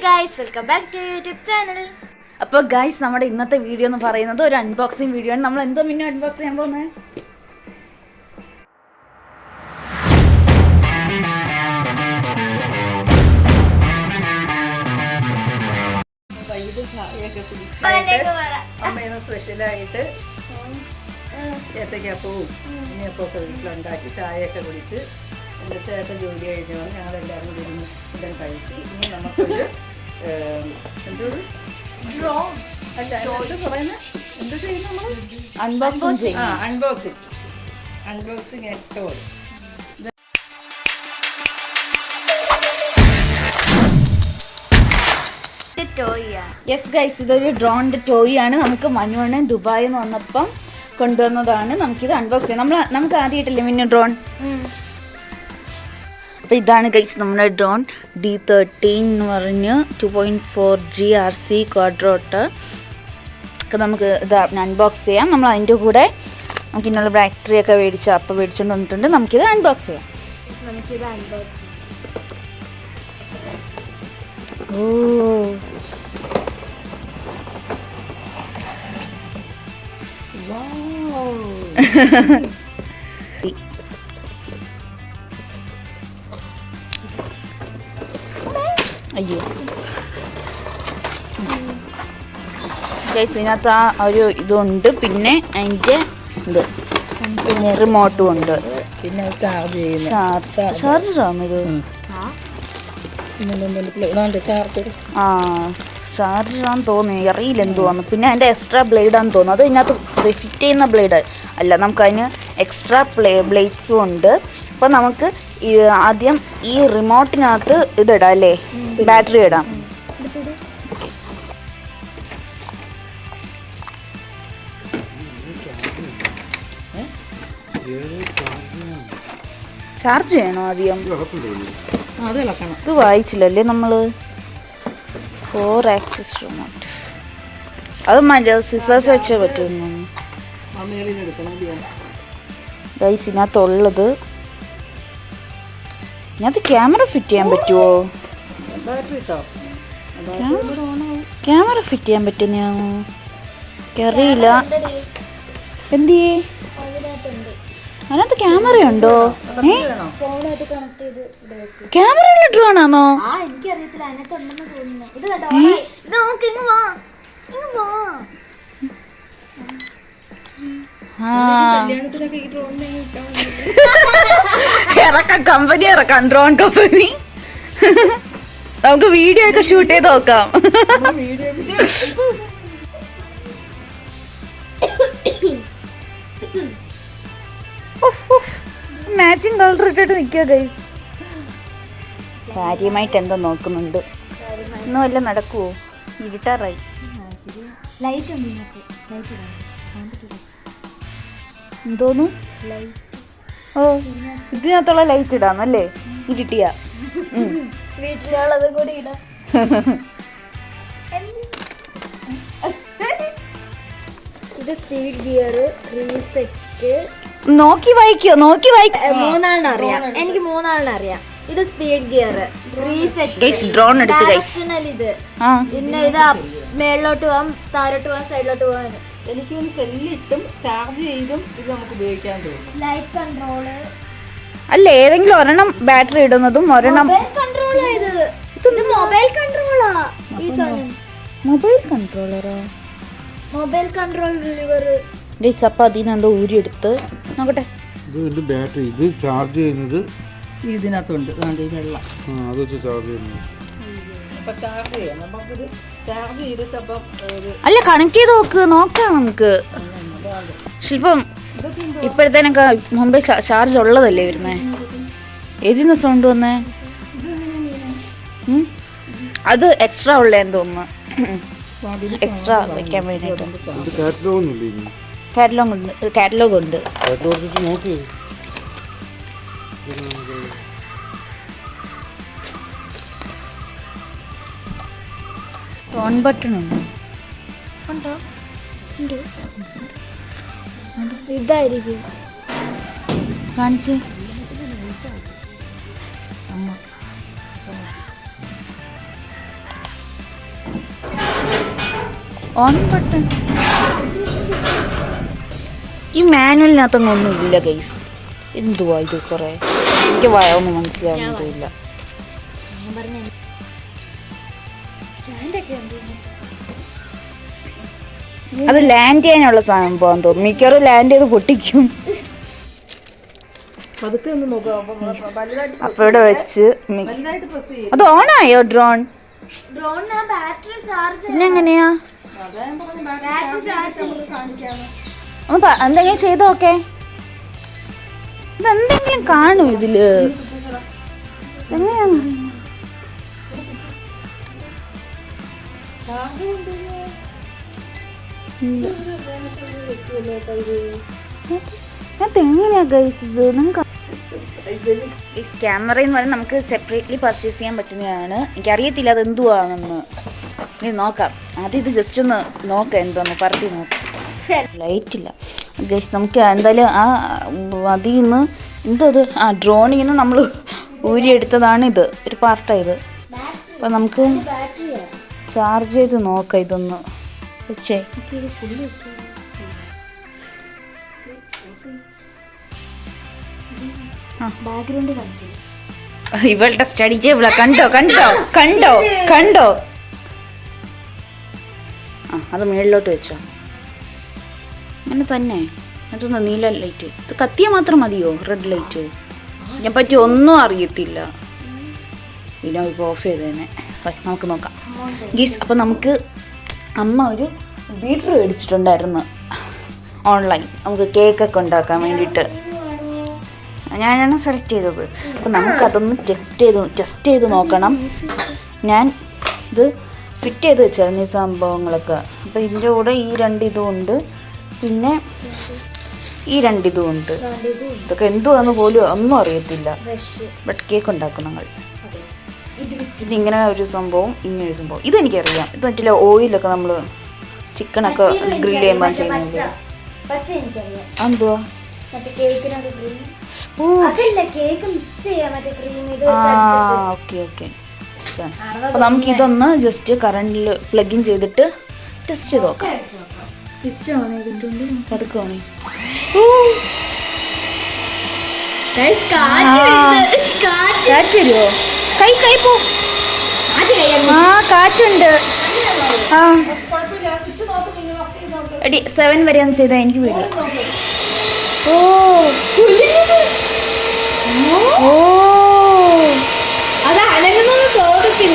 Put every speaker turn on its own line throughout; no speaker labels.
guys, welcome back to YouTube channel.
അപ്പോൾ guys നമ്മുടെ ഇന്നത്തെ വീഡിയോ എന്ന് പറയുന്നത് ഒരു അൺബോക്സിങ് വീഡിയോ ആണ്. നമ്മൾ എന്തോ മുന്നേ അൺബോക്സ് ചെയ്യാൻ പോകുന്നത്?
ചായയൊക്കെ കുടിച്ചായിട്ട് അമ്മേന്ന് സ്പെഷ്യലായിട്ട് ഏത്തയ്ക്കപ്പവും ഉണ്ണിയപ്പമൊക്കെ വീട്ടിലുണ്ടാക്കി ചായയൊക്കെ കുടിച്ച് എൻ്റെ ചേട്ടൻ ജോലി കഴിഞ്ഞ് വന്ന് ഞങ്ങളെല്ലാവരും കൂടി ഇരുന്ന് ഫുഡും കഴിച്ച് ഇനി നമുക്കൊരു അല്ല എന്ത് പറയുന്നത് എന്ത് ചെയ്യും നമ്മൾ അൺബോക്സിങ് ഏറ്റവും
യെസ് ഗൈസ്, ഇതൊരു ഡ്രോണിൻ്റെ ടോയ് ആണ്. നമുക്ക് മനുവാണ് ദുബായിൽ നിന്ന് വന്നപ്പം കൊണ്ടുവന്നതാണ്. നമുക്കിത് അൺബോക്സ് ചെയ്യാം. നമുക്ക് ആദ്യമായിട്ടല്ലേ മിന്നു ഡ്രോൺ. അപ്പോൾ ഇതാണ് ഗൈസ് നമ്മുടെ ഡ്രോൺ D13 എന്ന് പറഞ്ഞ് 2.4 GRC ക്വാഡ്രോട്ട് ഒക്കെ നമുക്ക് ഇത് അൺബോക്സ് ചെയ്യാം. നമ്മൾ അതിൻ്റെ കൂടെ നമുക്ക് ഇന്നുള്ള ബാറ്ററി ഒക്കെ മേടിച്ചുകൊണ്ട് വന്നിട്ടുണ്ട്. നമുക്കിത് അൺബോക്സ് ചെയ്യാം. ഓ അയ്യോ ഗൈസ്, ഇതിനകത്ത് ആ ഒരു ഇതുണ്ട്, പിന്നെ അതിൻ്റെ ഇത് പിന്നെ റിമോട്ടും ഉണ്ട്,
പിന്നെ ചാർജറാണ് ഇത്.
ചാർജറാന്ന് തോന്നുന്നു, അറിയില്ല എന്തുവാന്ന്. പിന്നെ അതിൻ്റെ എക്സ്ട്രാ ബ്ലേഡാന്ന് തോന്നുന്നു. അത് ഇതിനകത്ത് ഫിറ്റ് ചെയ്യുന്ന ബ്ലേഡ് അല്ല, നമുക്കതിന് എക്സ്ട്രാ ബ്ലേഡ്സും ഉണ്ട്. അപ്പോൾ നമുക്ക് ആദ്യം ഈ റിമോട്ടിനകത്ത് ഇതിടാം അല്ലേ, ബാറ്ററി ഇടാം. ചാർജ് ചെയ്യണോ ആദ്യം? ഇത് വായിച്ചില്ലല്ലേ നമ്മൾ. 4 ആക്സിസ് റിമോട്ട്. അത് സിസേഴ്സ് വെച്ചേ പറ്റുന്നു ഗൈസ്. ഇതിനകത്തുള്ളത് ഇതിനകത്ത് ക്യാമറ ഫിറ്റ് ചെയ്യാൻ പറ്റുമോ? ക്യാമറ ഫിറ്റ് ചെയ്യാൻ പറ്റുന്ന അറിയില്ല. എന്തിയേ അതിനകത്ത് ക്യാമറ ഉണ്ടോ? ക്യാമറ ഉള്ള ഡ്രോൺ ആണോ? ഇറക്കാം, കമ്പനി ഇറക്കാം, ഡ്രോൺ കമ്പനി. നമുക്ക് വീഡിയോ ഒക്കെ ഷൂട്ട് ചെയ്ത് നോക്കാം. മാച്ചിങ് കളർ ഇട്ടിട്ട് നിൽക്കുക ഗൈസ്. കാര്യമായിട്ട് എന്തോ നോക്കുന്നുണ്ട്. ഇന്നും വല്ലതും നടക്കുവോ? ഇരുട്ടാറായി. എന്തോന്നു? ഓ, ഇതിനകത്തുള്ള ലൈറ്റ് ഇടാന്നല്ലേ ഇരുട്ടിയ.
വീട്ടിലുള്ളതും കൂടി ഇടാം. ഇത് സ്പീഡ് ഗിയർ, റീസെറ്റ്.
നോക്കി വായിക്കോ?
മൂന്നാളിനെ അറിയാം, എനിക്ക് മൂന്നാളിനെ അറിയാം. ഇത് സ്പീഡ് ഗിയർ, റീസെറ്റ്,
ഡ്രോൺ എടുത്ത്
ഇത് പിന്നെ ഇത് മേളിലോട്ട് പോവാം, താഴോട്ട് പോവാം, സൈഡിലോട്ട് പോവാൻ.
എനിക്ക് സെല്ലിട്ടും ചാർജ് ചെയ്തും ഇത് നമുക്ക് ഉപയോഗിക്കാൻ തോന്നും.
ലൈറ്റ് കൺട്രോള്
അല്ല, ഏതെങ്കിലും ഒരെണ്ണം ബാറ്ററി ഇടുന്നതും ഒരെണ്ണം
കൺട്രോളാ. ഇത് മൊബൈൽ കൺട്രോളാ. ഈ സാധനം
മൊബൈൽ കൺട്രോളറാ?
Mobile control lever
guys. അപ്പം അതിനെന്തോ ഊരിയെടുത്ത് നോക്കട്ടെ.
ഇത് ബാറ്ററി, ഇത് ചാർജ് ചെയ്യുന്നത്
ഇതിനകത്തുണ്ട്. ഈ വെള്ളം
അത് വെച്ച് ചാർജ് ചെയ്യുന്നത്.
അപ്പം ചാർജ് ചെയ്യാം. നമുക്കിത് ചാർജ് ചെയ്തിട്ട് അപ്പം
അല്ല, കണക്ട് ചെയ്ത് നോക്കാം നമുക്ക്. ശില്പം ഇപ്പോഴത്തേനൊക്കെ മുമ്പേ ചാർജ് ഉള്ളതല്ലേ വരുന്നേ? ഏതിന്ന് സൗണ്ട് വന്നേ? അത് എക്സ്ട്രാ ഉള്ളതെന്ന് തോന്നുന്നു. എക്സ്ട്രാ വെക്കാൻ വേണ്ടിയിട്ട് കാറ്റലോഗ് ഉണ്ട്. ഓൺ ബട്ടൺ ഉണ്ടോ?
ഇതായിരിക്കും
കാണിച്ച്. ഓൺ ബട്ടൺ ഈ മാനുവലിനകത്തൊന്നും ഒന്നും ഇല്ല ഗൈസ്. എന്തുവാ ഇത് കുറേ എനിക്ക് ഒന്നും മനസ്സിലാവുന്നതുമില്ല.
ഞാൻ പറഞ്ഞ സ്റ്റാൻഡൊക്കെ ഉണ്ട്.
അത് ലാൻഡ് ചെയ്യാനുള്ള സംഭവം തോന്നുന്നു. മിക്കവാറും ലാൻഡ് ചെയ്ത് പൊട്ടിക്കും.
പതുക്കെ ഒന്ന് നോക്കാം.
അപ്പൊ ഇവിടെ വെച്ച്
വലുതായിട്ട് പ്രസ് ചെയ്യും.
അത് ഓണായോ ഡ്രോൺ?
ഡ്രോണിന് ബാറ്ററി ചാർജ്
പിന്നെ എങ്ങനെയാ
ബാറ്ററി ചാർജ്
ഒന്ന് എന്തെങ്കിലും ചെയ്ത് നോക്കേ. ഇതെന്തെങ്കിലും കാണും ഇതില്. എങ്ങനെയാന്ന് എങ്ങനെയാ ഗൈസ് ഇത്? നിങ്ങൾക്ക് ഈ ക്യാമറ എന്ന് പറഞ്ഞാൽ നമുക്ക് സെപ്പറേറ്റ്ലി പർച്ചേസ് ചെയ്യാൻ പറ്റുന്നതാണ്. എനിക്കറിയത്തില്ല അത് എന്തുവാണെന്ന്. ഇനി നോക്കാം. ആദ്യം ഇത് ജസ്റ്റ് ഒന്ന് നോക്കാം എന്താന്ന് പറത്തി നോക്കാം. ലൈറ്റില്ല ഗൈസ്. നമുക്ക് എന്തായാലും ആ അതിൽ നിന്ന് എന്തത് ഡ്രോണിൽ നിന്ന് നമ്മൾ ഊരിയെടുത്തതാണ് ഇത്. ഒരു പാർട്ടായത്. അപ്പം നമുക്ക് ചാർജ് ചെയ്ത് നോക്കാം. ഇതൊന്ന് വെച്ചേ.
ബാക്ക്ഗ്രൗണ്ട് കണ്ടു.
ഇവളുടെ സ്റ്റഡി ടേബിളാ. കണ്ടോ കണ്ടോ കണ്ടോ കണ്ടോ? അത് മേളിലോട്ട് വെച്ചോ. അങ്ങനെ തന്നെ. അതൊന്ന് നീല ലൈറ്റ്. ഇത് കത്തിയാൽ മാത്രം മതിയോ റെഡ് ലൈറ്റ്? ഇതിനെ പറ്റി ഒന്നും അറിയത്തില്ല. പിന്നെ ഇപ്പോൾ ഓഫ് ചെയ്ത് തന്നെ. നമുക്ക് നോക്കാം ഗീസ്. അപ്പോൾ നമുക്ക് അമ്മ ഒരു ബീറ്റർ മേടിച്ചിട്ടുണ്ടായിരുന്നു ഓൺലൈൻ. നമുക്ക് കേക്കൊക്കെ ഉണ്ടാക്കാൻ വേണ്ടിയിട്ട് ഞാനാണ് സെലക്ട് ചെയ്തത്. അപ്പോൾ നമുക്കതൊന്ന് ടെസ്റ്റ് ചെയ്ത് നോക്കണം. ഞാൻ ഇത് ഫിറ്റ് ചെയ്ത് വെച്ചായിരുന്നു ഈ സംഭവങ്ങളൊക്കെ. അപ്പോൾ ഇതിൻ്റെ കൂടെ ഈ രണ്ടിതും ഉണ്ട്, പിന്നെ ഈ രണ്ടിതും ഉണ്ട്. ഇതൊക്കെ എന്തുവാന്ന് പോലും ഒന്നും അറിയത്തില്ല. ബട്ട് കേക്ക് ഉണ്ടാക്കും ഞങ്ങൾ. ഇതിങ്ങനെ ഒരു സംഭവം, ഇങ്ങനൊരു സംഭവം. ഇതെനിക്കറിയാം. ഇത് മറ്റില്ല ഓയിലൊക്കെ നമ്മൾ ചിക്കനൊക്കെ ഗ്രില്ല് ചെയ്യുമ്പോൾ ചെയ്യുന്നത്. എന്തുവാ? Okay okay. അപ്പോൾ നമുക്കിതൊന്ന് ജസ്റ്റ് കറണ്ടിൽ പ്ലഗ് ഇൻ ചെയ്തിട്ട് ടെസ്റ്റ് ചെയ്ത് നോക്കാം. സ്വിച്ച് ഓൺ ചെയ്തിട്ടുണ്ട്. പതുക്കെ ഓൺ ചെയ്യും. കാറ്റ് വരുമോ? കൈ പോ. കാറ്റുണ്ട്. എടി 7 വരെ ഒന്ന് ചെയ്താൽ എനിക്ക് വീട്. ഓ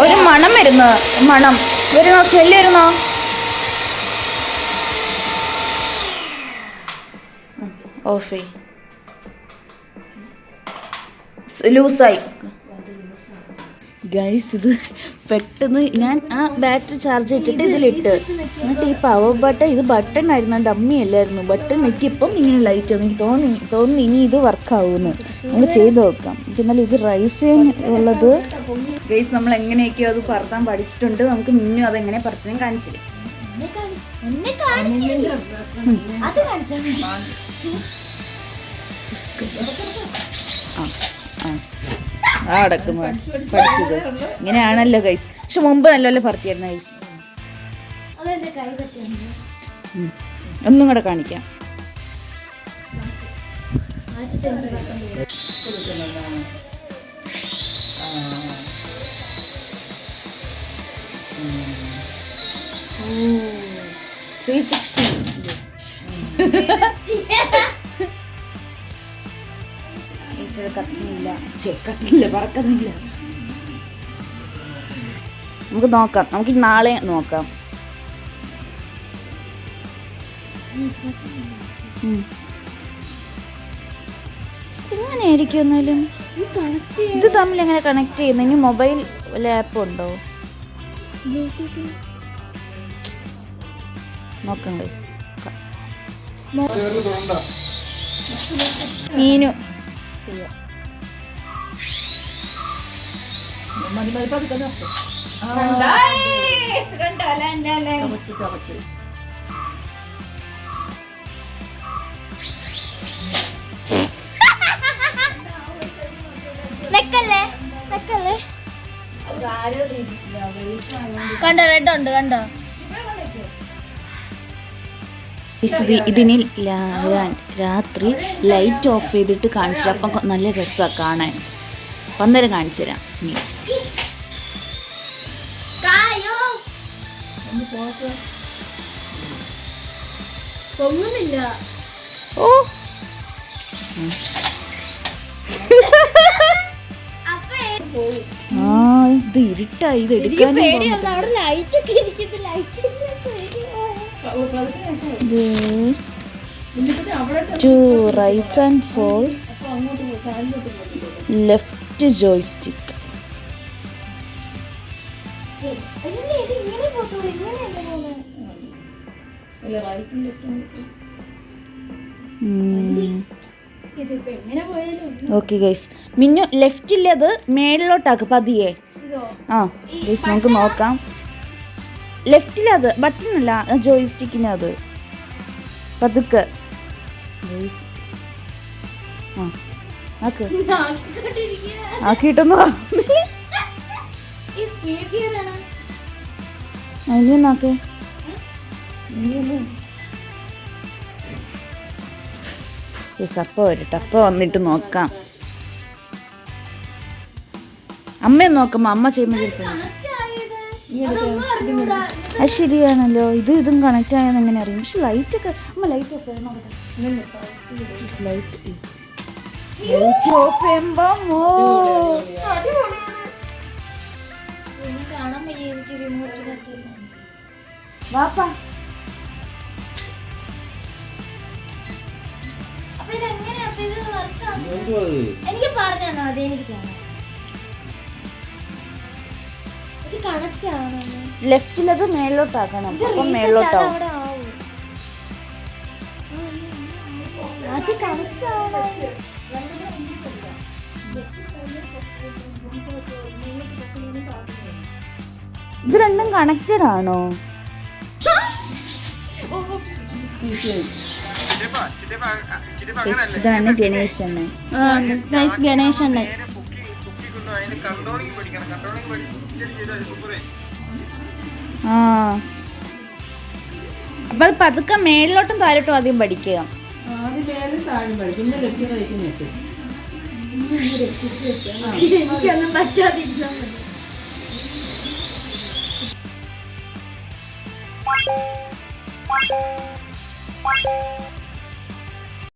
ഒരു മണം വരുന്നു. മണം വരുന്നോ? സ്മെല്ല് വരുന്നോ? ഓഫ് ലൂസായി ഗൈസ്. ഇത് പെട്ടെന്ന് ഞാൻ ആ ബാറ്ററി ചാർജ് ഇട്ടിട്ട് ഇതിലിട്ട്, എന്നിട്ട് ഈ പവർ ബട്ടൺ, ഇത് ബട്ടൺ ആയിരുന്നു, ഡമ്മി അല്ലായിരുന്നു. ബട്ടൺ നെക്കിയപ്പം ഇങ്ങനെ ലൈറ്റ് വന്നു. എനിക്ക് തോന്നി ഇനി ഇത് വർക്കാവുമെന്ന്. നമ്മൾ ചെയ്ത് നോക്കാം. എന്നാൽ ഇത് റൈസ് ചെയ്യാൻ ഉള്ളത് ഗൈസ് നമ്മൾ എങ്ങനെയൊക്കെയോ അത് പറത്താൻ പഠിച്ചിട്ടുണ്ട്. നമുക്ക് മിന്നും അതെങ്ങനെ പറത്താൻ കാണിച്ചു തരും. അടക്കും പഠിച്ചത് ഇങ്ങനെയാണല്ലോ ഗൈസ്. പക്ഷെ മുമ്പ് നല്ലപോലെ പറത്തിയായിരുന്നു ഗൈസ്. ഒന്നും കൂടെ കാണിക്കാം. കത്തുന്നില്ല, പറക്കുന്നില്ല. നമുക്ക് നോക്കാം. നമുക്ക് നാളെ നോക്കാം. എങ്ങനെയായിരിക്കും എന്നാലും ഇത് തമ്മിൽ എങ്ങനെ കണക്ട് ചെയ്യുന്നത്? ഇനി മൊബൈൽ ലാപ്പ് ഉണ്ടോ? നോക്കാം ഗൈസ്. മീനു ചെയ്യാം.
കണ്ടോ റെഡ് ഉണ്ട് കണ്ടോ.
ഇതിന് രാത്രി ലൈറ്റ് ഓഫ് ചെയ്തിട്ട് കാണിച്ചു അപ്പം നല്ല രസമാണ് കാണാൻ. അന്നേരം കാണിച്ചു തരാം.
പൊങ്ങുന്നില്ല.
ഓ ആ ഇത് ഇരുട്ടായി. ഇത് എടുക്കാൻ
ലൈറ്റ് ഒക്കെ ഇരിക്കുന്നു. Light
to rise and fall left joystick. Okay guys, മിന്നു ലെഫ്റ്റില്ലേ അത് മേളിലോട്ടാക്ക് പതിയെ. ആ ഗൈസ് നമുക്ക് നോക്കാം. ലെഫ്റ്റിലത് ബട്ടണല്ല, ജോയിസ്റ്റിക്കിനത് പതുക്കെ. ആ ആക്ക് ആക്കിയിട്ടൊന്ന് അതിനാക്കെ അപ്പ വരട്ടെ. അപ്പ വന്നിട്ട് നോക്കാം. അമ്മയെ നോക്കുമ്പോ അമ്മ ചെയ്യുമ്പോ ചിലപ്പോ അത് ശരിയാണല്ലോ. ഇതും കണക്ട് ആയെന്ന് എങ്ങനെ അറിയും? പക്ഷെ ലൈറ്റ് ഒക്കെ അമ്മ ലൈറ്റ് ഓഫ് ലൈറ്റ് ഓഫ് ചെയ്യുമ്പോ വാപ്പാ
എനിക്ക് പറഞ്ഞോ അതെനിക്ക് കാണാം. കണക്ട് ആവണം.
ലെഫ്റ്റിലത് മേളിലോട്ടാക്കണം. അപ്പം മേളിലോട്ടാവും. ഇത് രണ്ടും കണക്റ്റഡ് ആണോ? ഇതാണ് ഗണേശ് അണ്ണൻ.
ഗണേശ് അണ്ണൻ.
ആ അപ്പൊ അത് പതുക്കെ മേളിലോട്ടും താഴോട്ടും ആദ്യം പഠിക്കുക.
എനിക്കൊന്നും പറ്റാതിരിക്കാൻ